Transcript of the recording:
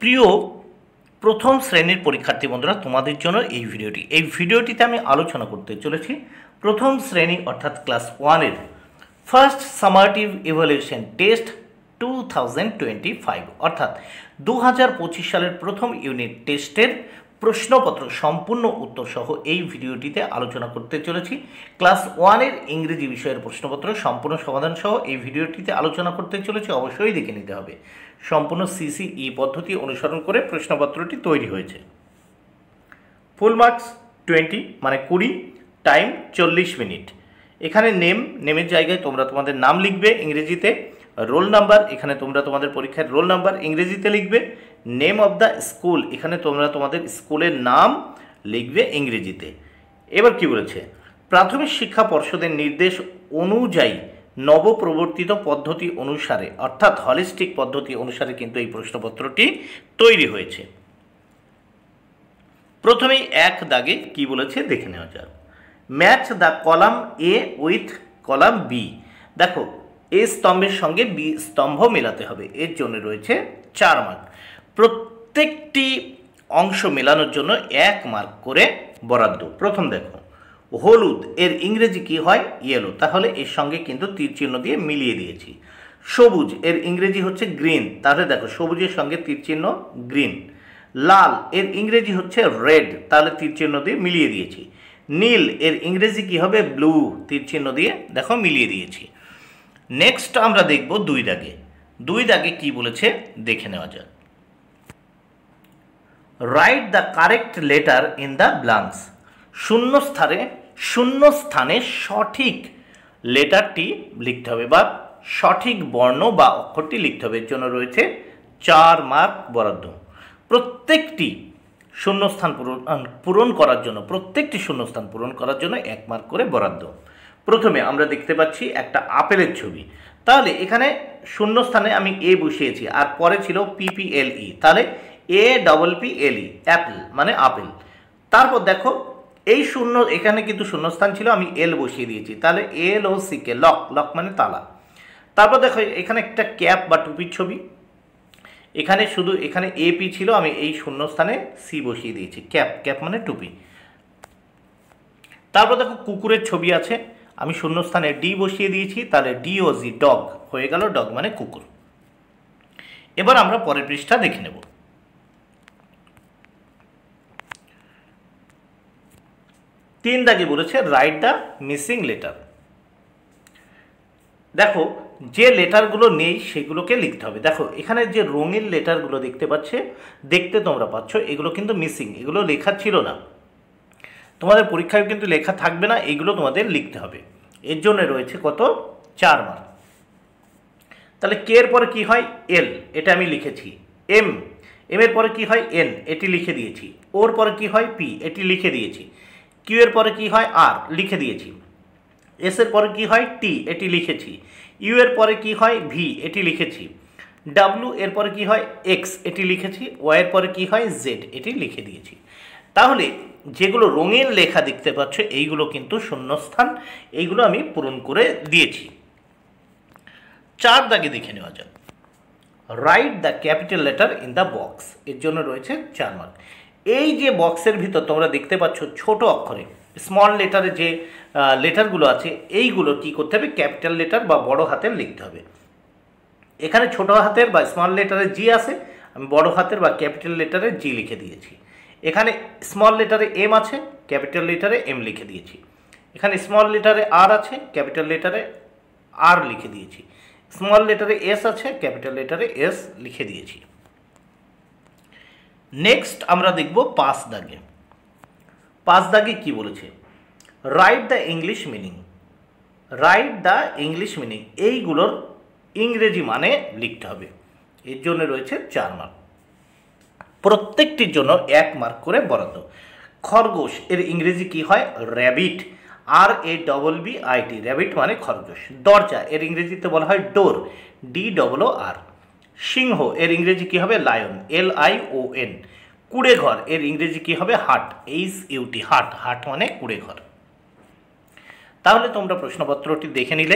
প্রিয় প্রথম শ্রেণীর পরীক্ষার্থী বন্ধুরা, তোমাদের জন্য এই ভিডিওটিতে আমি আলোচনা করতে চলেছি প্রথম শ্রেণী অর্থাৎ ক্লাস 1-এর ফার্স্ট সামারটিভ ইভ্যালুয়েশন টেস্ট 2025 অর্থাৎ 2025 সালের প্রথম ইউনিট টেস্টের প্রশ্নপত্র সম্পূর্ণ উত্তর সহ এই ভিডিওটিতে আলোচনা করতে চলেছি। ক্লাস 1-এর ইংরেজি বিষয়ের প্রশ্নপত্র সম্পূর্ণ সমাধান সহ এই ভিডিওটিতে আলোচনা করতে চলেছি। অবশ্যই দেখে নিতে হবে। সম্পূর্ণ সিসিই পদ্ধতি অনুসরণ করে প্রশ্নপত্রটি তৈরি হয়েছে। ফুল মার্কস 20 মানে 20, টাইম 40 মিনিট। এখানে নেমের জায়গায় তোমরা তোমাদের নাম লিখবে ইংরেজিতে, রোল নাম্বার এখানে তোমরা তোমাদের পরীক্ষার রোল নাম্বার ইংরেজিতে লিখবে, নেম অফ দ্য স্কুল এখানে তোমরা তোমাদের স্কুলের নাম লিখবে ইংরেজিতে। এবার কি বলেছে, প্রাথমিক শিক্ষা পর্ষদের নির্দেশ অনুযায়ী নবপ্রবর্তিত পদ্ধতি অনুসারে অর্থাৎ হলিস্টিক পদ্ধতি অনুসারে কিন্তু এই প্রশ্নপত্রটি তৈরি হয়েছে। প্রথমেই এক দাগে কি বলেছে দেখে নেওয়া যাক। Match the column A with column B. দেখো, এ স্তম্ভের সঙ্গে বি স্তম্ভ মেলাতে হবে, এর জন্য রয়েছে 4 মার্ক। প্রত্যেকটি অংশ মেলানোর জন্য 1 মার্ক করে বরাদ্দ। প্রথম দেখো, হলুদ এর ইংরেজি কি হয়? ইয়েলো, তাহলে এর সঙ্গে কিন্তু তীর চিহ্ন দিয়ে মিলিয়ে দিয়েছি। সবুজ এর ইংরেজি হচ্ছে গ্রিন, তাহলে দেখো সবুজের সঙ্গে তীর চিহ্ন গ্রিন। লাল এর ইংরেজি হচ্ছে রেড, তাহলে তীর চিহ্ন দিয়ে মিলিয়ে দিয়েছি। নীল এর ইংরেজি কি হবে? ব্লু, তীর চিহ্ন দিয়ে দেখো মিলিয়ে দিয়েছি। নেক্সট আমরা দেখব 2 দাগে কি বলেছে দেখে নেওয়া যাক। Write the correct letter in the blanks. শূন্য স্থানে সঠিক লেটারটি লিখতে হবে বা সঠিক বর্ণ বা অক্ষরটি লিখতে হবে, এর জন্য রয়েছে 4 মার্ক বরাদ্দ। প্রত্যেকটি শূন্যস্থান পূরণ করার জন্য 1 মার্ক করে বরাদ্দ। প্রথমে আমরা দেখতে পাচ্ছি একটা আপেলের ছবি, তাহলে এখানে শূন্যস্থানে আমি এ বসিয়েছি আর পরে ছিল PPLE, তাহলে APPLE অ্যাপেল মানে আপেল। তারপর দেখো এই এখানে কিন্তু শূন্যস্থান ছিল, আমি এল বসিয়ে দিয়েছি, তাহলে LOCK লক মানে তালা। তারপর দেখো এখানে একটা ক্যাপ বা টুপির ছবি, এখানে শুধু এখানে AP ছিল, আমি এই শূন্যস্থানে C বসিয়ে দিয়েছি, ক্যাপ মানে টুপি। তারপর দেখো কুকুরের ছবি আছে, আমি শূন্যস্থানে D বসিয়ে দিয়েছি, তাহলে DOG ডগ হয়ে গেল, ডগ মানে কুকুর। এবার আমরা পরের পৃষ্ঠা দেখে নেব। 3 দাগে বলেছে রাইট দ্য মিসিং লেটার। দেখো যে লেটারগুলো নেই সেগুলোকে লিখতে হবে। দেখো এখানে যে রঙিন লেটারগুলো দেখতে তোমরা পাচ্ছ, এগুলো কিন্তু মিসিং, এগুলো লেখা ছিল না, তোমাদের পরীক্ষায় কিন্তু লেখা থাকবে না, এগুলো তোমাদের লিখতে হবে। এর জন্য রয়েছে কত? 4 মার্ক। তাহলে কে এর পরে কি হয়? এল, এটা আমি লিখেছি। এম এর পরে কি হয়? এন, এটি লিখে দিয়েছি। ওর পরে কি হয়? পি, এটি লিখে দিয়েছি। কিউ এর পরে কি হয়? আর, লিখে দিয়েছি। এস এর পরে কি হয়? টি, এটি লিখেছি। ইউ এর পরে কি হয়? ভি, এটি লিখেছি। ডাব্লিউ এর পরে কি হয়? এক্স, এটি লিখেছি। ওয়াই এর পরে কি হয়? জেড, এটি লিখে দিয়েছি। তাহলে যেগুলো রঙিন লেখা দেখতে পাচ্ছ এইগুলো কিন্তু শূন্যস্থান, এইগুলো আমি পূরণ করে দিয়েছি। 4 দাগে দেখে নেওয়া যাক। Write the capital letter in the box, এর জন্য রয়েছে 4 মার্ক। এই যে বক্সের ভিতর তোমরা দেখতে পাচ্ছ ছোট অক্ষরে স্মল লেটারে যে লেটারগুলো আছে, এইগুলো কি করতে হবে? ক্যাপিটাল লেটার বা বড় হাতের লিখতে হবে। এখানে ছোট হাতের বা স্মল লেটারে জি আছে, আমি বড় হাতের বা ক্যাপিটাল লেটারে জি লিখে দিয়েছি। এখানে স্মল লেটারে এম আছে, ক্যাপিটাল লেটারে এম লিখে দিয়েছি। এখানে স্মল লেটারে আর আছে, ক্যাপিটাল লেটারে আর লিখে দিয়েছি। স্মল লেটারে এস আছে, ক্যাপিটাল লেটারে এস লিখে দিয়েছি। নেক্সট আমরা দেখব 5 দাগে। 5 দাগে কি বলেছে? Write the English meaning. এইগুলোর ইংরেজি মানে লিখতে হবে, এর জন্য রয়েছে 4 মার্ক। প্রত্যেকটির জন্য 1 মার্ক করে বরাদ্দ। খরগোশ এর ইংরেজি কি হয়? র্যাবিট, RABBIT, র্যাবিট মানে খরগোশ। দরজা এর ইংরেজিতে বলা হয় ডোর, DOOR। সিংহ এর ইংরেজি কি হবে? Lion, LION। কুড়েঘর এর ইংরেজি কি হবে? হাট, HUT, হাট মানে কুড়েঘর। তাহলে তোমরা প্রশ্নপত্রটি দেখে নিলে।